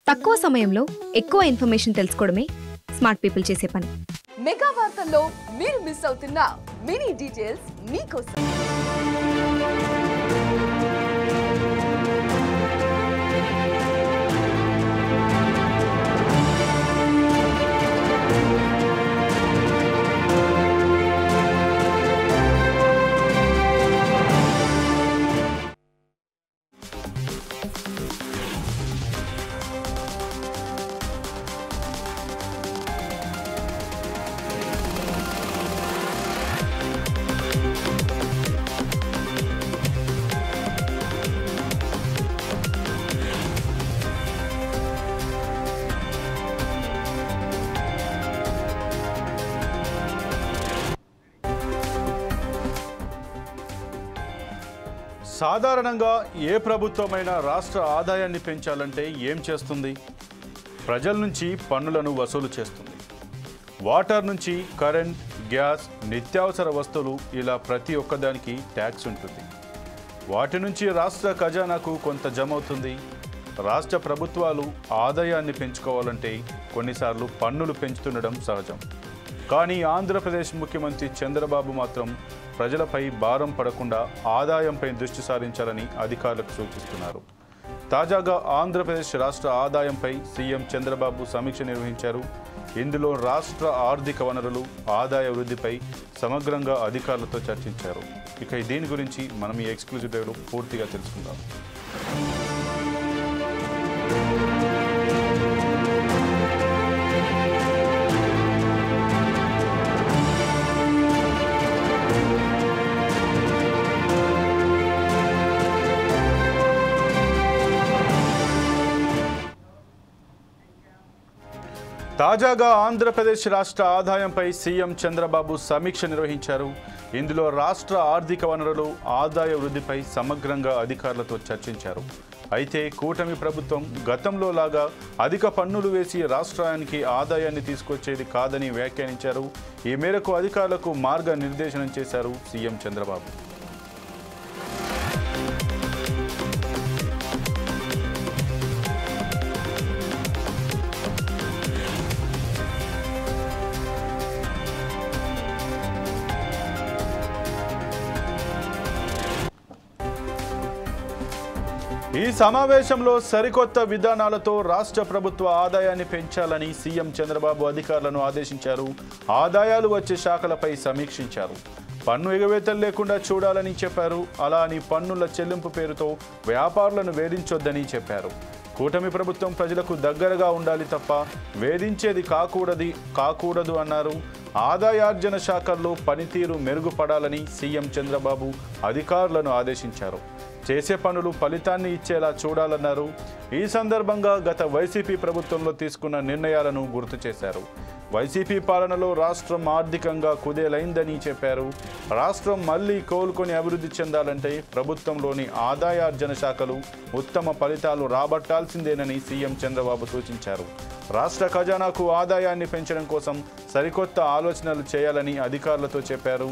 తక్కువ సమయంలో ఎక్కువ ఇన్ఫర్మేషన్ తెలుసుకోవడమే స్మార్ట్ పీపుల్ చేసే పని. మెగా వార్తల్లో మీరు మిస్ అవుతున్న మినీ డీటెయిల్స్ మీకోసం. సాధారణంగా ఏ ప్రభుత్వమైనా రాష్ట్ర ఆదాయాన్ని పెంచాలంటే ఏం చేస్తుంది? ప్రజల నుంచి పన్నులను వసూలు చేస్తుంది. వాటర్ నుంచి కరెంట్, గ్యాస్, నిత్యావసర వస్తువులు ఇలా ప్రతి ఒక్కదానికి ట్యాక్స్ ఉంటుంది. వాటి నుంచి రాష్ట్ర ఖజానాకు కొంత జమ అవుతుంది. రాష్ట్ర ప్రభుత్వాలు ఆదాయాన్ని పెంచుకోవాలంటే కొన్నిసార్లు పన్నులు పెంచుతుండడం సహజం. కానీ ఆంధ్రప్రదేశ్ ముఖ్యమంత్రి చంద్రబాబు మాత్రం ప్రజలపై భారం పడకుండా ఆదాయంపై దృష్టి సారించాలని అధికారులకు సూచిస్తున్నారు. తాజాగా ఆంధ్రప్రదేశ్ రాష్ట్ర ఆదాయంపై సీఎం చంద్రబాబు సమీక్ష నిర్వహించారు. ఇందులో రాష్ట్ర ఆర్థిక వనరులు, ఆదాయ వృద్ధిపై సమగ్రంగా అధికారులతో చర్చించారు. ఇక దీని గురించి మనం ఈ ఎక్స్క్లూజివ్ డ్రైవ్లో పూర్తిగా తెలుసుకుందాం. తాజాగా ఆంధ్రప్రదేశ్ రాష్ట్ర ఆదాయంపై సీఎం చంద్రబాబు సమీక్ష నిర్వహించారు. ఇందులో రాష్ట్ర ఆర్థిక వనరులు, ఆదాయ వృద్ధిపై సమగ్రంగా అధికారులతో చర్చించారు. అయితే కూటమి ప్రభుత్వం గతంలో లాగా అధిక పన్నులు వేసి రాష్ట్రానికి ఆదాయాన్ని తీసుకొచ్చేది కాదని వ్యాఖ్యానించారు. ఈ మేరకు అధికారులకు మార్గనిర్దేశనం చేశారు సీఎం చంద్రబాబు. ఈ సమావేశంలో సరికొత్త విధానాలతో రాష్ట్ర ప్రభుత్వ ఆదాయాన్ని పెంచాలని సీఎం చంద్రబాబు అధికారులను ఆదేశించారు. ఆదాయాలు వచ్చే శాఖలపై సమీక్షించారు. పన్ను ఎగవేతలు లేకుండా చూడాలని చెప్పారు. అలా అని పన్నుల చెల్లింపు పేరుతో వ్యాపారులను వేధించొద్దని చెప్పారు. కూటమి ప్రభుత్వం ప్రజలకు దగ్గరగా ఉండాలి తప్ప వేధించేది కాకూడదు అన్నారు. ఆదాయార్జన శాఖల్లో పనితీరు మెరుగుపడాలని సీఎం చంద్రబాబు అధికారులను ఆదేశించారు. చేసే పనులు ఫలితాన్ని ఇచ్చేలా చూడాలన్నారు. ఈ సందర్భంగా గత వైసీపీ ప్రభుత్వంలో తీసుకున్న నిర్ణయాలను గుర్తు చేశారు. వైసీపీ పాలనలో రాష్ట్రం ఆర్థికంగా కుదేలైందని చెప్పారు. రాష్ట్రం మళ్లీ కోలుకొని అభివృద్ధి చెందాలంటే ప్రభుత్వంలోని ఆదాయార్జన శాఖలు ఉత్తమ ఫలితాలు రాబట్టాల్సిందేనని సీఎం చంద్రబాబు సూచించారు. రాష్ట్ర ఖజానాకు ఆదాయాన్ని పెంచడం కోసం సరికొత్త ఆలోచనలు చేయాలని అధికారులతో చెప్పారు.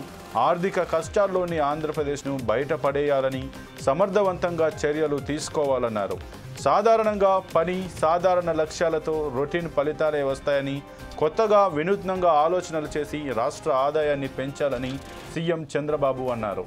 ఆర్థిక కష్టాల్లోని ఆంధ్రప్రదేశ్ను బయటపడేయాలని సమర్థవంతంగా చర్యలు తీసుకోవాలన్నారు. సాధారణంగా పని, సాధారణ లక్ష్యాలతో రొటీన్ ఫలితాలే వస్తాయని, కొత్తగా వినూత్నంగా ఆలోచనలు చేసి రాష్ట్ర ఆదాయాన్ని పెంచాలని సీఎం చంద్రబాబు అన్నారు.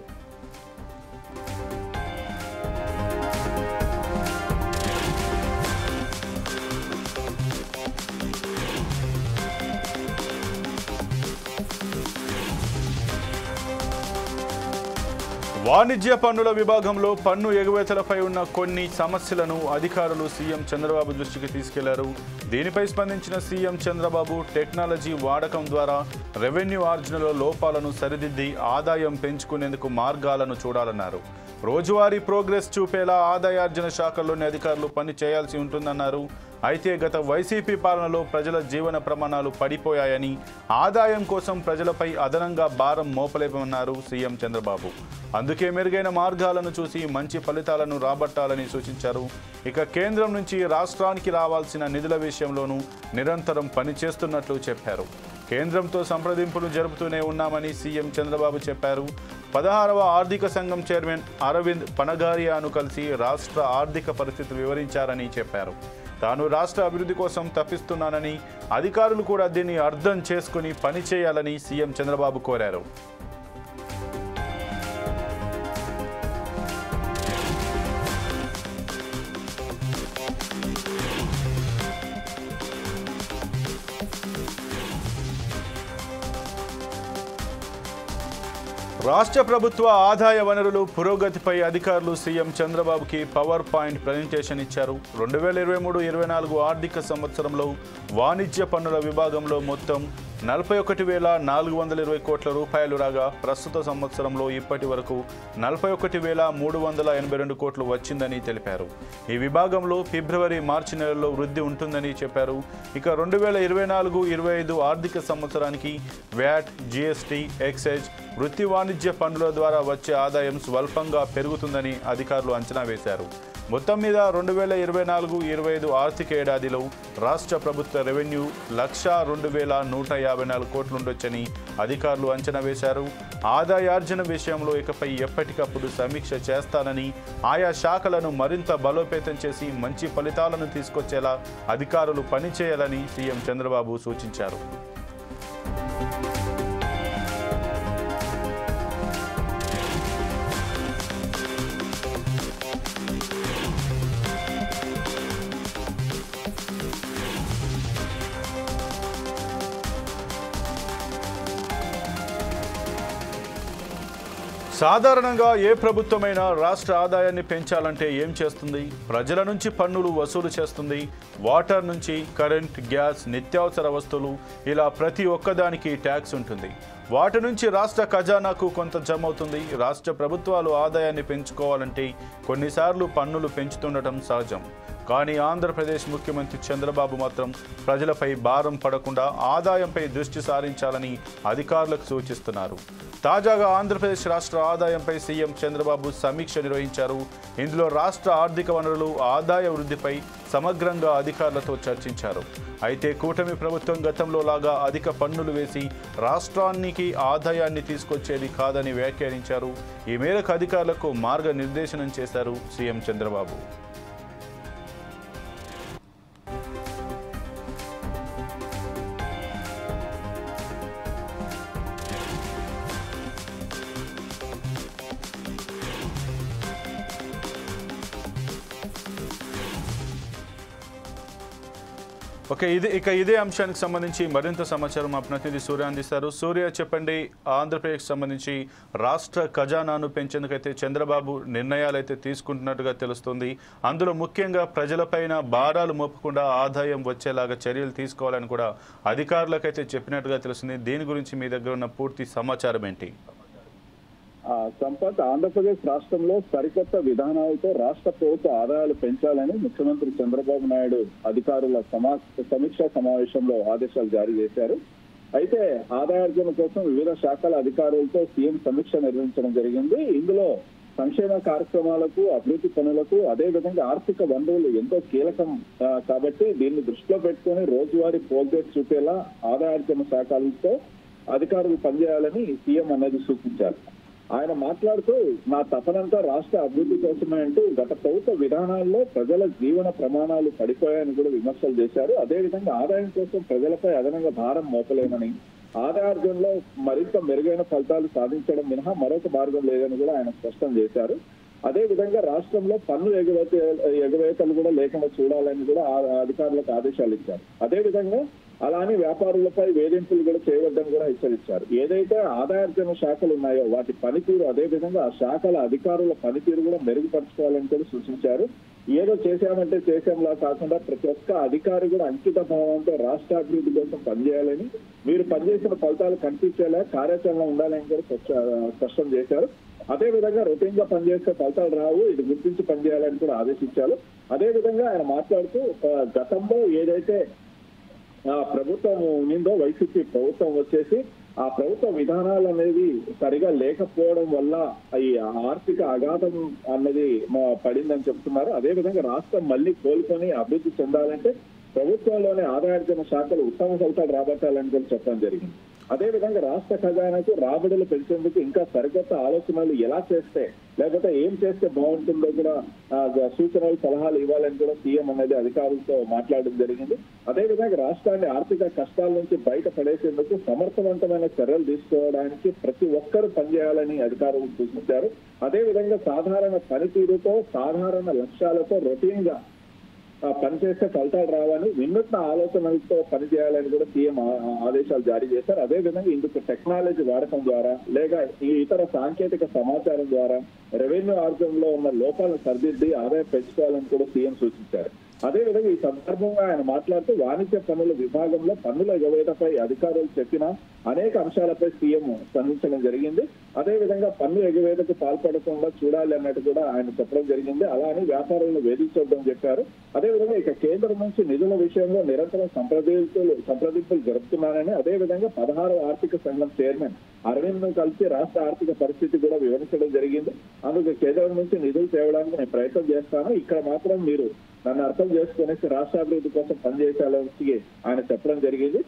వాణిజ్య పన్నుల విభాగంలో పన్ను ఎగువేతలపై ఉన్న కొన్ని సమస్యలను అధికారులు సీఎం చంద్రబాబు దృష్టికి తీసుకెళ్లారు. దీనిపై స్పందించిన సీఎం చంద్రబాబు టెక్నాలజీ వాడకం ద్వారా రెవెన్యూ ఆర్జనలో లోపాలను సరిదిద్ది ఆదాయం పెంచుకునేందుకు మార్గాలను చూడాలన్నారు. రోజువారీ ప్రోగ్రెస్ చూపేలా ఆదాయార్జన శాఖల్లోని అధికారులు పని చేయాల్సి ఉంటుందన్నారు. అయితే గత వైసీపీ పాలనలో ప్రజల జీవన ప్రమాణాలు పడిపోయాయని, ఆదాయం కోసం ప్రజలపై అదనంగా భారం మోపలేమన్నారు సీఎం చంద్రబాబు. అందుకే మెరుగైన మార్గాలను చూసి మంచి ఫలితాలను రాబట్టాలని సూచించారు. ఇక కేంద్రం నుంచి రాష్ట్రానికి రావాల్సిన నిధుల విషయంలోనూ నిరంతరం పనిచేస్తున్నట్లు చెప్పారు. కేంద్రంతో సంప్రదింపులు జరుపుతూనే ఉన్నామని సీఎం చంద్రబాబు చెప్పారు. 16వ ఆర్థిక సంఘం చైర్మన్ అరవింద్ పనగారియాను కలిసి రాష్ట్ర ఆర్థిక పరిస్థితులు వివరించారని చెప్పారు. తాను రాష్ట్ర అభివృద్ధి కోసం తప్పిస్తున్నానని అధికారులు కూడా దీన్ని అర్థం చేసుకుని పనిచేయాలని సీఎం చంద్రబాబు కోరారు. రాష్ట్ర ప్రభుత్వ ఆదాయ వనరులు పురోగతిపై అధికారులు సీఎం చంద్రబాబుకి పవర్ పాయింట్ ప్రజెంటేషన్ ఇచ్చారు. 2023-24 ఆర్థిక సంవత్సరంలో వాణిజ్య పన్నుల విభాగంలో మొత్తం 41,420 కోట్ల రూపాయలు రాగా ప్రస్తుత సంవత్సరంలో ఇప్పటి వరకు 41,382 కోట్లు వచ్చిందని తెలిపారు. ఈ విభాగంలో ఫిబ్రవరి మార్చి నెలల్లో వృద్ధి ఉంటుందని చెప్పారు. ఇక 2024-25 ఆర్థిక సంవత్సరానికి వ్యాట్, జీఎస్టీ, ఎక్సైజ్, వృత్తి వాణిజ్య పన్నుల ద్వారా వచ్చే ఆదాయం స్వల్పంగా పెరుగుతుందని అధికారులు అంచనా వేశారు. మొత్తం మీద 2024-25 ఆర్థిక ఏడాదిలో రాష్ట్ర ప్రభుత్వ రెవెన్యూ 1,02,154 కోట్లుండొచ్చని అధికారులు అంచనా వేశారు. ఆదాయార్జన విషయంలో ఇకపై ఎప్పటికప్పుడు సమీక్ష చేస్తానని, ఆయా శాఖలను మరింత బలోపేతం చేసి మంచి ఫలితాలను తీసుకొచ్చేలా అధికారులు పనిచేయాలని సీఎం చంద్రబాబు సూచించారు. సాధారణంగా ఏ ప్రభుత్వమైనా రాష్ట్ర ఆదాయాన్ని పెంచాలంటే ఏం చేస్తుంది? ప్రజల నుంచి పన్నులు వసూలు చేస్తుంది. వాటర్ నుంచి కరెంట్, గ్యాస్, నిత్యావసర వస్తువులు ఇలా ప్రతి ఒక్కదానికి ట్యాక్స్ ఉంటుంది. వాటి నుంచి రాష్ట్ర ఖజానాకు కొంత జమ అవుతుంది. రాష్ట్ర ప్రభుత్వాలు ఆదాయాన్ని పెంచుకోవాలంటే కొన్నిసార్లు పన్నులు పెంచుతుండటం సహజం. కానీ ఆంధ్రప్రదేశ్ ముఖ్యమంత్రి చంద్రబాబు మాత్రం ప్రజలపై భారం పడకుండా ఆదాయంపై దృష్టి సారించాలని అధికారులకు సూచిస్తున్నారు. తాజాగా ఆంధ్రప్రదేశ్ రాష్ట్ర ఆదాయంపై సీఎం చంద్రబాబు సమీక్ష నిర్వహించారు. ఇందులో రాష్ట్ర ఆర్థిక వనరులు, ఆదాయ వృద్ధిపై సమగ్రంగా అధికారులతో చర్చించారు. అయితే కూటమి ప్రభుత్వం గతంలో లాగా అధిక పన్నులు వేసి రాష్ట్రానికి ఆదాయాన్ని తీసుకొచ్చేది కాదని వ్యాఖ్యానించారు. ఈ మేరకు అధికారులకు మార్గనిర్దేశనం చేశారు సీఎం చంద్రబాబు. ఓకే, ఇదే అంశానికి సంబంధించి మరింత సమాచారం మా ప్రతినిధి సూర్య అందిస్తారు. సూర్య, చెప్పండి, ఆంధ్రప్రదేశ్ సంబంధించి రాష్ట్ర ఖజానాను పెంచేందుకైతే చంద్రబాబు నిర్ణయాలు అయితే తీసుకుంటున్నట్టుగా తెలుస్తుంది. అందులో ముఖ్యంగా ప్రజలపైన భారాలు మోపకుండా ఆదాయం వచ్చేలాగా చర్యలు తీసుకోవాలని కూడా అధికారులకైతే చెప్పినట్టుగా తెలుస్తుంది. దీని గురించి మీ దగ్గర ఉన్న పూర్తి సమాచారం ఏంటి? సంపత్, ఆంధ్రప్రదేశ్ రాష్ట్రంలో సరికొత్త విధానాలతో రాష్ట్ర ప్రభుత్వ ఆదాయాలు పెంచాలని ముఖ్యమంత్రి చంద్రబాబు నాయుడు అధికారుల సమీక్షా సమావేశంలో ఆదేశాలు జారీ చేశారు. అయితే ఆదాయార్జన కోసం వివిధ శాఖల అధికారులతో సీఎం సమీక్ష నిర్వహించడం జరిగింది. ఇందులో సంక్షేమ కార్యక్రమాలకు, అభివృద్ధి పనులకు, అదేవిధంగా ఆర్థిక వనరులు ఎంతో కీలకం కాబట్టి దీన్ని దృష్టిలో పెట్టుకుని రోజువారీ ప్రోగ్రెస్ చూపేలా ఆదాయార్జన శాఖలతో అధికారులు పనిచేయాలని సీఎం అనేది సూచించారు. ఆయన మాట్లాడుతూ, నా తపనంతా రాష్ట్ర అభివృద్ధి కోసమే అంటూ గత ప్రభుత్వ విధానాల్లో ప్రజల జీవన ప్రమాణాలు పడిపోయాయని కూడా విమర్శలు చేశారు. అదేవిధంగా ఆదాయం కోసం ప్రజలపై అదనంగా భారం మోపలేమని, ఆదాయార్జనలో మరింత మెరుగైన ఫలితాలు సాధించడం మినహా మరొక మార్గం లేదని కూడా ఆయన స్పష్టం చేశారు. అదేవిధంగా రాష్ట్రంలో పన్ను ఎగవేతలు కూడా లేకుండా చూడాలని కూడా అధికారులకు ఆదేశాలు ఇచ్చారు. అదేవిధంగా అలానే వ్యాపారులపై వేధింపులు కూడా చేయవద్దని కూడా హెచ్చరించారు. ఏదైతే ఆదాయార్జన శాఖలు ఉన్నాయో వాటి పనితీరు, అదేవిధంగా ఆ శాఖల అధికారుల పనితీరు కూడా మెరుగుపరచుకోవాలని కూడా సూచించారు. ఏదో చేశామంటే చేసేంలా కాకుండా ప్రతి ఒక్క అధికారి కూడా అంకిత భావంతో రాష్ట్ర అభివృద్ధి కోసం పనిచేయాలని, మీరు పనిచేసిన ఫలితాలు కనిపించేలా కార్యాచరణ ఉండాలని కూడా స్పష్టం చేశారు. అదేవిధంగా రొటీన్ గా పనిచేస్తే ఫలితాలు రావు, ఇది గుర్తించి పనిచేయాలని కూడా ఆదేశించారు. అదేవిధంగా ఆయన మాట్లాడుతూ, గతంలో ఏదైతే ప్రభుత్వం ఉందో వైసీపీ ప్రభుత్వం వచ్చేసి ఆ ప్రభుత్వ విధానాలు అనేది సరిగా లేకపోవడం వల్ల ఈ ఆర్థిక అగాధం అన్నది పడిందని చెప్తున్నారు. అదేవిధంగా రాష్ట్రం మళ్ళీ కోలుకొని అభివృద్ధి చెందాలంటే ప్రభుత్వంలోనే ఆదాయార్జన శాఖలు ఉత్తమ ఫలితాలు రాబట్టాలని కూడా చెప్పడం జరిగింది. అదేవిధంగా రాష్ట్ర ఖజానాకు రాబడులు పెంచేందుకు ఇంకా సరికొత్త ఆలోచనలు ఎలా చేస్తే లేకపోతే ఏం చేస్తే బాగుంటుందో కూడా సూచనలు సలహాలు ఇవ్వాలని కూడా సీఎం అనేది అధికారులతో మాట్లాడడం జరిగింది. అదేవిధంగా రాష్ట్రాన్ని ఆర్థిక కష్టాల నుంచి బయట పడేసేందుకు సమర్థవంతమైన చర్యలు తీసుకోవడానికి ప్రతి ఒక్కరూ పనిచేయాలని అధికారులు సూచించారు. అదేవిధంగా సాధారణ పనితీరుతో సాధారణ లక్ష్యాలతో రొటీన్ గా పనిచేస్తే ఫలితాలు రావాలని వినూత్న ఆలోచనలతో పనిచేయాలని కూడా సీఎం ఆదేశాలు జారీ చేశారు. అదేవిధంగా ఇందుకు టెక్నాలజీ వాడకం ద్వారా లేక ఈ ఇతర సాంకేతిక సమాచారం ద్వారా రెవెన్యూ ఆర్జంలో ఉన్న లోపాలను సరిదిద్ది ఆదాయం పెంచుకోవాలని కూడా సీఎం సూచించారు. అదేవిధంగా ఈ సందర్భంగా ఆయన మాట్లాడుతూ వాణిజ్య పన్నుల విభాగంలో పన్నుల ఎగవేతపై అధికారులు చెప్పిన అనేక అంశాలపై సీఎం స్పందించడం జరిగింది. అదేవిధంగా పన్ను ఎగవేతకు పాల్పడకుండా చూడాలి అన్నట్టు కూడా ఆయన చెప్పడం జరిగింది. అలానే వ్యాపారులను వేధించొద్దని చెప్పారు. అదేవిధంగా ఇక కేంద్రం నుంచి నిధుల విషయంలో నిరంతరం సంప్రదింపులు జరుపుతున్నానని, అదేవిధంగా 16వ ఆర్థిక సంఘం చైర్మన్ అరవింద్ ను కలిసి రాష్ట్ర ఆర్థిక పరిస్థితి కూడా వివరించడం జరిగింది. అందుకు కేంద్రం నుంచి నిధులు తేవడానికి నేను ప్రయత్నం చేస్తాను, ఇక్కడ మాత్రం మీరు నన్ను అర్థం చేసుకునేసి రాష్ట్రాభివృద్ధి కోసం పనిచేయాలని ఆయన చెప్పడం జరిగింది.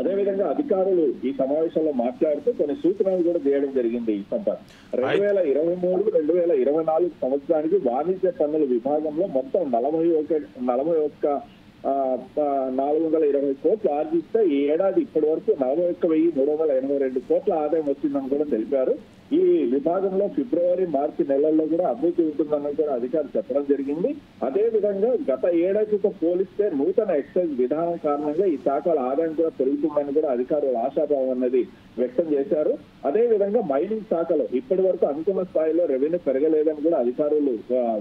అదేవిధంగా అధికారులు ఈ సమావేశంలో మాట్లాడుతూ కొన్ని సూచనలు కూడా చేయడం జరిగింది. ఈ సంపద 2023-2024 సంవత్సరానికి వాణిజ్య పన్నుల విభాగంలో మొత్తం 41,420 కోట్లు ఆర్జిస్తే ఈ ఏడాది ఇప్పటి వరకు 41,382 కోట్ల ఆదాయం వచ్చిందని కూడా తెలిపారు. ఈ విభాగంలో ఫిబ్రవరి, మార్చి నెలల్లో కూడా అభివృద్ధి ఉంటుందని కూడా అధికారులు చెప్పడం జరిగింది. అదే విధంగా గత ఏడాదితో పోలిస్తే నూతన ఎక్సైజ్ విధానం కారణంగా ఈ శాఖల ఆదాయం కూడా పెరుగుతుందని కూడా అధికారులు ఆశాభావం అనేది వ్యక్తం చేశారు. అదే విధంగా మైనింగ్ శాఖలో ఇప్పటి వరకు అనుకున్న స్థాయిలో రెవెన్యూ పెరగలేదని కూడా అధికారులు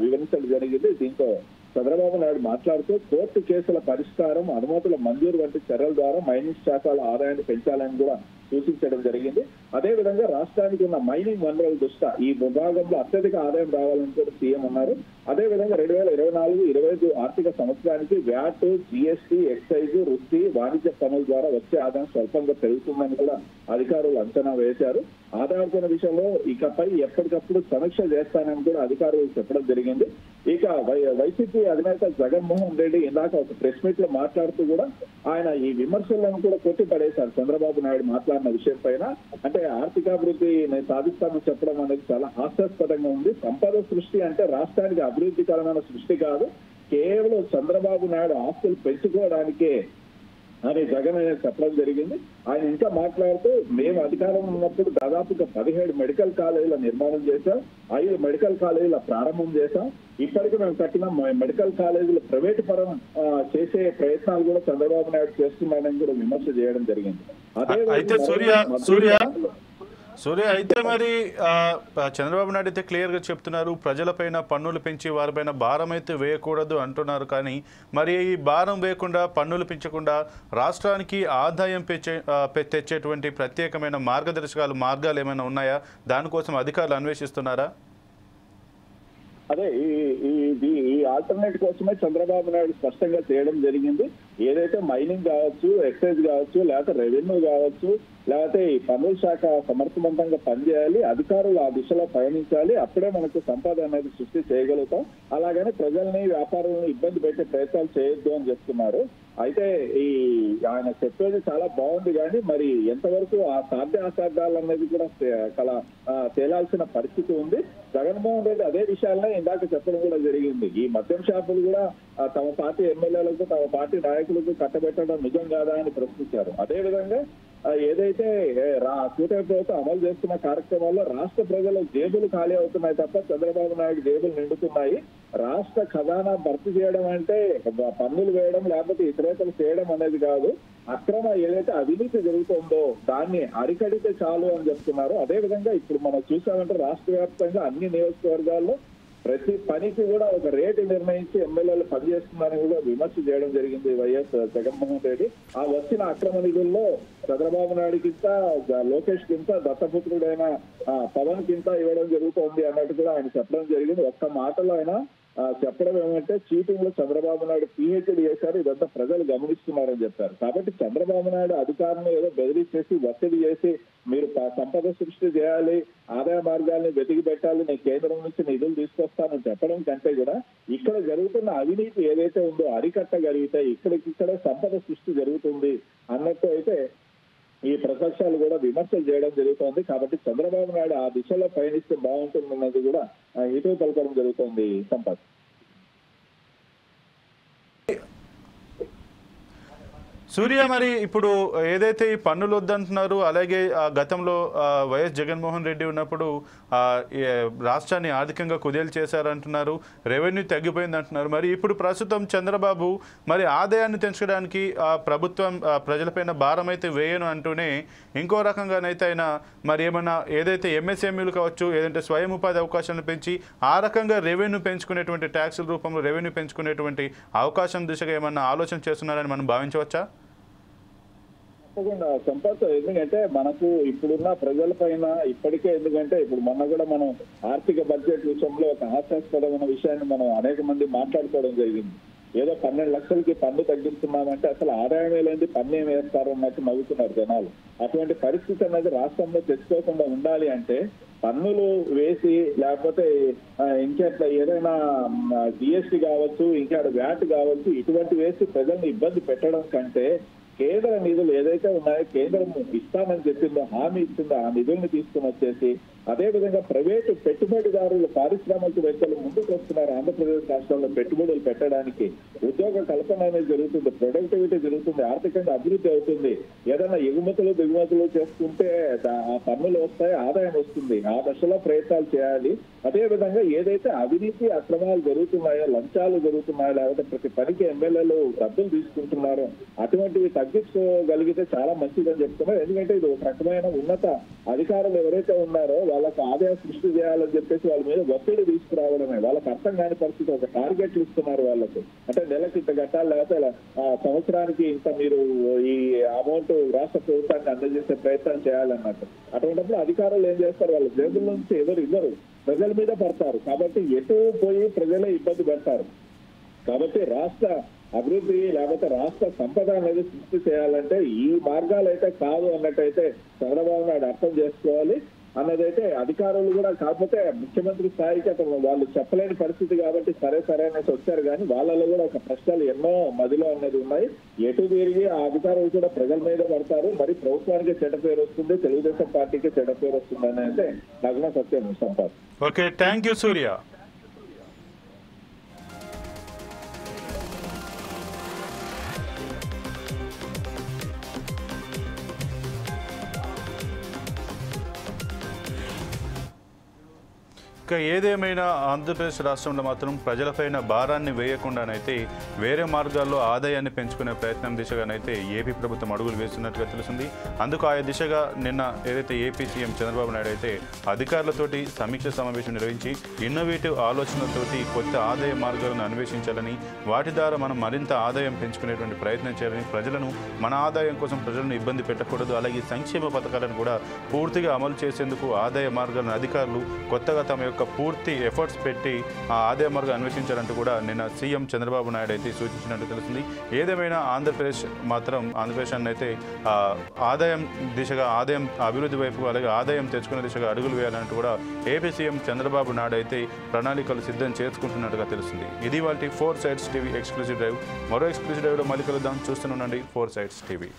వివరించడం జరిగింది. దీంతో చంద్రబాబు నాయుడు మాట్లాడుతూ కోర్టు కేసుల పరిష్కారం, అనుమతుల మంజూరు వంటి చర్యల ద్వారా మైనింగ్ శాఖల ఆదాయాన్ని పెంచాలని కూడా సూచించడం జరిగింది. అదేవిధంగా రాష్ట్రానికి ఉన్న మైనింగ్ వనరుల దృష్ట్యా ఈ విభాగంలో అత్యధిక ఆదాయం రావాలని కూడా సీఎం అన్నారు. అదేవిధంగా 2024-25 ఆర్థిక సంవత్సరానికి వ్యాట్, జీఎస్టీ, ఎక్సైజ్, వృత్తి, వాణిజ్య పన్నుల ద్వారా వచ్చే ఆదాయం స్వల్పంగా పెరుగుతుందని కూడా అధికారులు అంచనా వేశారు. ఆదాయార్జన విషయంలో ఇకపై ఎప్పటికప్పుడు సమీక్ష చేస్తానని కూడా అధికారులు చెప్పడం జరిగింది. ఇక వైసీపీ అధినేత జగన్మోహన్ రెడ్డి ఇందాక ఒక ప్రెస్ మీట్ లో మాట్లాడుతూ కూడా ఆయన ఈ విమర్శలను కూడా కొట్టి పడేశారు. చంద్రబాబు నాయుడు మాట్లాడిన విషయం పైన అంటే ఆర్థికాభివృద్ధి నేను సాధిస్తానని చెప్పడం అనేది చాలా హాస్యాస్పదంగా ఉంది. సంపద సృష్టి అంటే రాష్ట్రానికి అభివృద్ధికరమైన సృష్టి కాదు, కేవలం చంద్రబాబు నాయుడు ఆస్తులు పెంచుకోవడానికే అని జగన్ చెప్పడం జరిగింది. ఆయన ఇంకా మాట్లాడుతూ మేము అధికారం ఉన్నప్పుడు దాదాపుగా 17 మెడికల్ కాలేజీల నిర్మాణం చేశాం, 5 మెడికల్ కాలేజీల ప్రారంభం చేశాం. ఇప్పటికీ మేము కట్టిన మెడికల్ కాలేజీలు ప్రైవేటు పరం చేసే ప్రయత్నాలు కూడా చంద్రబాబు నాయుడు చేస్తున్నారని కూడా విమర్శ చేయడం జరిగింది. సూర్య అయితే మరి చంద్రబాబు నాయుడు అయితే క్లియర్గా చెప్తున్నారు, ప్రజలపైన పన్నులు పెంచి వారిపైన భారం అయితే వేయకూడదు అంటున్నారు. కానీ మరి ఈ భారం వేయకుండా, పన్నులు పెంచకుండా రాష్ట్రానికి ఆదాయం తెచ్చేటువంటి ప్రత్యేకమైన మార్గాలు ఏమైనా ఉన్నాయా? దానికోసం అధికారులు అన్వేషిస్తున్నారా? అదే ఈ ఆల్టర్నేట్ కోసమే చంద్రబాబు నాయుడు స్పష్టంగా చేయడం జరిగింది. ఏదైతే మైనింగ్ కావచ్చు, ఎక్సైజ్ కావచ్చు, లేకపోతే రెవెన్యూ కావచ్చు, లేకపోతే ఈ పన్నుల శాఖ సమర్థవంతంగా పనిచేయాలి, అధికారులు ఆ దిశలో పయనించాలి, అప్పుడే మనకు సంపద అనేది సృష్టి చేయగలుగుతాం. అలాగని ప్రజల్ని, వ్యాపారులను ఇబ్బంది పెట్టే ప్రయత్నాలు చేయొద్దు అని చెప్తున్నారు. అయితే ఈ ఆయన చెప్పేది చాలా బాగుంది, కానీ మరి ఎంతవరకు ఆ సాధ్యాసాధ్యాలు అనేది కూడా తేలాల్సిన పరిస్థితి ఉంది. జగన్మోహన్ రెడ్డి అదే విషయాలనే ఇందాక చెప్పడం కూడా జరిగింది. ఈ మద్యం షాపులు కూడా తమ పార్టీ ఎమ్మెల్యేలకు, తమ పార్టీ నాయకులకు కట్టబెట్టడం నిజం కాదా అని ప్రశ్నించారు. అదేవిధంగా ఏదైతే కూటమి ప్రభుత్వం అమలు చేస్తున్న కార్యక్రమాల్లో రాష్ట్ర ప్రజల జేబులు ఖాళీ అవుతున్నాయి తప్ప చంద్రబాబు నాయుడు జేబులు నిండుతున్నాయి. రాష్ట్ర ఖజానా భర్తీ చేయడం అంటే పన్నులు వేయడం లేకపోతే ఇతరేతలు చేయడం అనేది కాదు. అక్రమ ఏదైతే అవినీతి జరుగుతుందో దాన్ని అరికడితే చాలు అని చెప్తున్నారు. అదేవిధంగా ఇప్పుడు మనం చూసామంటే రాష్ట్ర వ్యాప్తంగా అన్ని నియోజకవర్గాల్లో ప్రతి పనికి కూడా ఒక రేటు నిర్ణయించి ఎమ్మెల్యేలు పనిచేస్తున్నారని కూడా విమర్శ చేయడం జరిగింది వైఎస్ జగన్మోహన్ రెడ్డి. ఆ వచ్చిన అక్రమ నిధుల్లో చంద్రబాబు నాయుడు కింద, లోకేష్ కింద, దత్తపుత్రుడైన పవన్ కింద ఇవ్వడం జరుగుతోంది అన్నట్టు కూడా ఆయన చెప్పడం జరిగింది. ఒక్క మాటలో ఆయన చెప్పడం ఏమంటే చీటింగ్ లో చంద్రబాబు నాయుడు పిహెచ్డి చేశారు, ఇదంతా ప్రజలు గమనిస్తున్నారని చెప్పారు. కాబట్టి చంద్రబాబు నాయుడు అధికారులను ఏదో బెదిరించేసి ఒత్తిడి చేసి మీరు సంపద సృష్టి చేయాలి, ఆదాయ మార్గాల్ని వెతికి పెట్టాలి, నేను కేంద్రం నుంచి నిధులు తీసుకొస్తానని చెప్పడం కంటే కూడా ఇక్కడ జరుగుతున్న అవినీతి ఏదైతే ఉందో అరికట్టగలిగితే ఇక్కడికిక్కడే సంపద సృష్టి జరుగుతుంది అన్నట్టు అయితే ఈ ప్రతిపక్షాలు కూడా విమర్శలు చేయడం జరుగుతోంది. కాబట్టి చంద్రబాబు నాయుడు ఆ దిశలో పయనిస్తే బాగుంటుందన్నది కూడా ఇటు పలకడం జరుగుతోంది. సంపత్. సూర్య, మరి ఇప్పుడు ఏదైతే ఈ పన్నులు వద్దంటున్నారు, అలాగే గతంలో వైఎస్ జగన్మోహన్ రెడ్డి ఉన్నప్పుడు రాష్ట్రాన్ని ఆర్థికంగా కుదేలు చేశారంటున్నారు, రెవెన్యూ తగ్గిపోయింది అంటున్నారు. మరి ఇప్పుడు ప్రస్తుతం చంద్రబాబు మరి ఆదాయాన్ని పెంచడానికి ప్రభుత్వం ప్రజలపైన భారం అయితే వేయను అంటూనే ఇంకో రకంగానైతే ఆయన మరి ఏమన్నా ఏదైతే ఎంఎస్ఎంఈలు కావచ్చు, ఏదంటే స్వయం ఉపాధి అవకాశాలను పెంచి ఆ రకంగా రెవెన్యూ పెంచుకునేటువంటి ట్యాక్సుల రూపంలో రెవెన్యూ పెంచుకునేటువంటి అవకాశం దిశగా ఏమన్నా ఆలోచన చేస్తున్నారని మనం భావించవచ్చా? తప్పకుండా సంపత్. ఎందుకంటే మనకు ఇప్పుడున్న ప్రజలపైన ఇప్పటికే, ఎందుకంటే ఇప్పుడు మొన్న కూడా మనం ఆర్థిక బడ్జెట్ విషయంలో ఒక హాస్యాస్పదమైన విషయాన్ని మనం అనేక మంది మాట్లాడుకోవడం జరిగింది. ఏదో 12 లక్షలకి పన్ను తగ్గిస్తున్నామంటే అసలు ఆదాయమే లేని పన్ను ఏమి వేస్తారు అన్నట్టు నవ్వుతున్నారు జనాలు. అటువంటి పరిస్థితి అనేది రాష్ట్రంలో తెచ్చుకోకుండా ఉండాలి అంటే పన్నులు వేసి, లేకపోతే ఇంకెట్లా ఏదైనా జిఎస్టీ కావచ్చు, ఇంకా వ్యాట్ కావచ్చు, ఇటువంటి వేసి ప్రజల్ని ఇబ్బంది పెట్టడం కంటే కేంద్ర నిధులు ఏదైతే ఉన్నాయో కేంద్రం ఇస్తామని చెప్పిందో, హామీ ఇచ్చిందో ఆ నిధుల్ని తీసుకుని వచ్చేసి అదేవిధంగా ప్రైవేటు పెట్టుబడిదారులు, పారిశ్రామికవేత్తలు ముందుకు వస్తున్నారు. ఆంధ్రప్రదేశ్ రాష్ట్రంలో పెట్టుబడులు పెట్టడానికి ఉద్యోగ కల్పన అనేది జరుగుతుంది, ప్రొడక్టివిటీ జరుగుతుంది, ఆర్థికంగా అభివృద్ధి అవుతుంది. ఏదైనా ఎగుమతులు దిగుమతులు చేసుకుంటే ఆ పన్నులు వస్తాయి, ఆదాయం వస్తుంది. ఆ దశలో ప్రయత్నాలు చేయాలి. అదేవిధంగా ఏదైతే అవినీతి అక్రమాలు జరుగుతున్నాయో, లంచాలు జరుగుతున్నాయో, లేకపోతే ప్రతి పనికి ఎమ్మెల్యేలు డబ్బులు తీసుకుంటున్నారో అటువంటివి తగ్గించుకోగలిగితే చాలా మంచిదని చెప్తున్నారు. ఎందుకంటే ఇది ఒక రకమైన ఉన్నత అధికారులు ఎవరైతే ఉన్నారో వాళ్ళకు ఆదాయ సృష్టి చేయాలని చెప్పేసి వాళ్ళ మీద ఒత్తిడి తీసుకురావడమే. వాళ్ళకి అర్థం కాని పరిస్థితి. ఒక టార్గెట్లు ఇస్తున్నారు వాళ్ళకు, అంటే నెలకి ఇంత కట్టాలి, లేకపోతే సంవత్సరానికి ఇంత మీరు ఈ అమౌంట్ రాష్ట్ర ప్రభుత్వానికి అందజేసే ప్రయత్నం చేయాలన్నట్టు. అటువంటిప్పుడు అధికారులు ఏం చేస్తారు, వాళ్ళ జేబుల నుంచి ఇవ్వరు, ప్రజల మీద పడతారు. కాబట్టి ఎటు పోయి ప్రజలే ఇబ్బంది పెడతారు. కాబట్టి రాష్ట్ర అభివృద్ధి లేకపోతే రాష్ట్ర సంపద అనేది సృష్టి చేయాలంటే ఈ మార్గాలు అయితే కాదు అన్నట్టయితే చంద్రబాబు నాయుడు అర్థం చేసుకోవాలి అన్నదైతే అధికారులు కూడా. కాకపోతే ముఖ్యమంత్రి స్థాయికి అతను వాళ్ళు చెప్పలేని పరిస్థితి కాబట్టి సరే అనేసి వచ్చారు. కానీ వాళ్ళలో కూడా ఒక ప్రశ్నలు ఎన్నో మదిలో అనేది ఉన్నాయి. ఎటు తిరిగి ఆ అధికారులు కూడా ప్రజల మీద పడతారు. మరి ప్రభుత్వానికి చెడ్డ పేరు వస్తుంది, తెలుగుదేశం పార్టీకి చెడ్డ పేరు వస్తుంది అని అయితే నగ్న సత్యం. సంపాద్. ఓకే, థ్యాంక్ యూ సూర్య. ఇక ఏదేమైనా ఆంధ్రప్రదేశ్ రాష్ట్రంలో మాత్రం ప్రజలపైన భారాన్ని వేయకుండానైతే వేరే మార్గాల్లో ఆదాయాన్ని పెంచుకునే ప్రయత్నం దిశగానైతే ఏపీ ప్రభుత్వం అడుగులు వేస్తున్నట్టుగా తెలిసింది. అందుకు ఆయా దిశగా నిన్న ఏదైతే ఏపీ సీఎం చంద్రబాబు నాయుడు అయితే అధికారులతోటి సమీక్ష సమావేశం నిర్వహించి ఇన్నోవేటివ్ ఆలోచనలతోటి కొత్త ఆదాయ మార్గాలను అన్వేషించాలని, వాటి ద్వారా మనం మరింత ఆదాయం పెంచుకునేటువంటి ప్రయత్నం చేయాలని, ప్రజలను మన ఆదాయం కోసం ప్రజలను ఇబ్బంది పెట్టకూడదు, అలాగే సంక్షేమ పథకాలను కూడా పూర్తిగా అమలు చేసేందుకు ఆదాయ మార్గాలను అధికారులు కొత్తగా తమ యొక్క పూర్తి ఎఫర్ట్స్ పెట్టి ఆ ఆదాయ మార్గం అన్వేషించాలంటూ కూడా నిన్న సీఎం చంద్రబాబు నాయుడు అయితే సూచించినట్టు తెలిసింది. ఏదేమైనా ఆంధ్రప్రదేశ్ అయితే ఆదాయం దిశగా, ఆదాయం అభివృద్ధి వైపు, అలాగే ఆదాయం తెచ్చుకునే దిశగా అడుగులు వేయాలంటూ కూడా ఏపీ సీఎం చంద్రబాబు నాయుడు అయితే ప్రణాళికలు సిద్ధం చేసుకుంటున్నట్టుగా తెలిసింది. ఇది వాళ్ళ 4 Sides TV ఎక్స్క్లూజివ్ డ్రైవ్. మరో ఎక్స్క్లూజివ్ డ్రైవ్లో మళ్ళీ కలుద్దాం. చూస్తూనే ఉండండి 4 Sides TV.